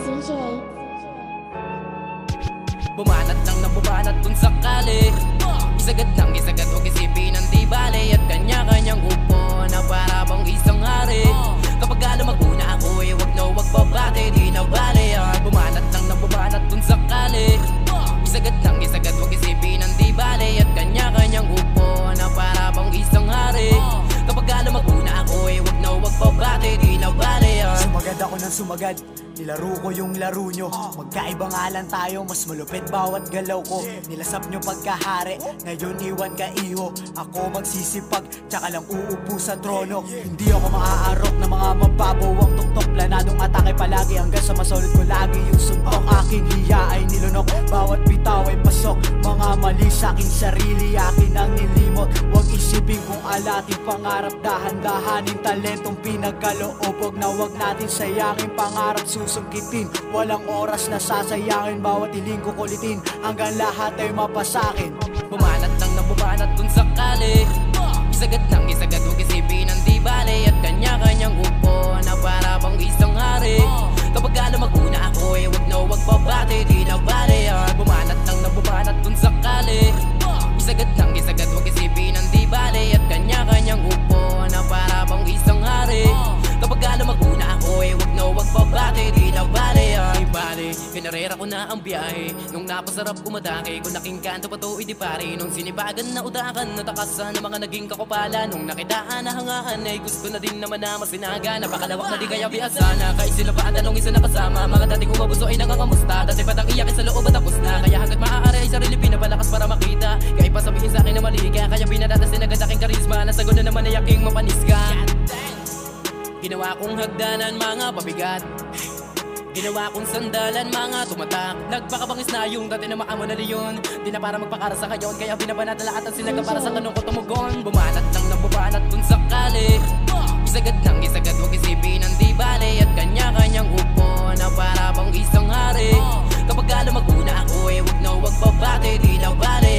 DJ. Bumanat lang na bumanat kung sakali. Isagad lang isagad, huwag isipin ang di bale. At kanya-kanyang upo na para bang isang hari. Kapag lumaguna ako wag na wag babate, di na bale. Bumanat lang na bumanat kung sakali. Isagad lang isagad, huwag isipin ang di bale. At kanya-kanyang upo na para bang isang hari. Kapag lumaguna ako wag na wag babate, di na bale. Sumagad ako ng sumagad, nilaro ko yung laro nyo. Magkaibang ngalan tayo, mas malupit bawat galaw ko. Nilasap nyo pagkahari, ngayon iwan ka iho. Ako magsisipag, tsaka lang uupo sa trono. Hindi ako maaarok na mga mababaw ang tuktok. Planadong atake palagi hanggang sa masolid ko lagi yung suntok. Aking hiya ay nilunok, bawat bitaw ay pasok. Mga mali sa aking sarili, akin ang nilimot. Huwag isipin kung alating pangarap, dahan-dahaning talentong pinagkaloob. Huwag na huwag natin sayangin pangarap, susungkitin. Walang oras na sasayangin, bawat hiling ko kulitin hanggang lahat ay mapasakin. Bumanat lang na bumanat kung sakali. Isagad lang isagad, huwag isipin ang di bale. At kanya-kanyang upo na para bang isang hari. Kapag lumaguna ako wag na wag babate, di na bale. Bumanat lang na bumanat kung sakali. Isagad lang isagad, huwag isipin ang di bale. At kanya-kanyang upo na para bang isang hari. Kapag lumaguna ako wag na wag babate, di na bale. Di bale, pinarera ko na ang biyahe. Nung napasarap kumadake, kung naking kanto pa to di pare. Nung sinibagan na utakan, natakasan na mga naging kakopala. Nung nakitaan na hangaan, ay gusto na din naman na masinaga. Napakalawak na di kaya biasa na, kahit sila pa ang tanong isa nakasama. Mga dating umabuso ay nangangamusta, dati patang iyakin sa loob at tapos na. Kaya hanggat maaari ay sarili pinapalakas para makita. Kahit pa sabihin sa akin na mali ka, kaya binadatasin agad aking karisma. Nasagot na naman ay aking mapanis ka. Ginawa kong hagdanan mga pabigat, ginawa kong sandalan mga tumatak. Nagpakabangis na yung dati na maamo na liyon. Di na para magpakara sa kayon, kaya binabanat na lahat ang sinaga para sa kanong ko tumugon. Bumanat lang na bumanat kung sakali. Isagad lang isagad, huwag isipin ang di bale. At kanya-kanyang upo na para bang isang hari. Kapag lumaguna ako wag na wag babate, di na bale.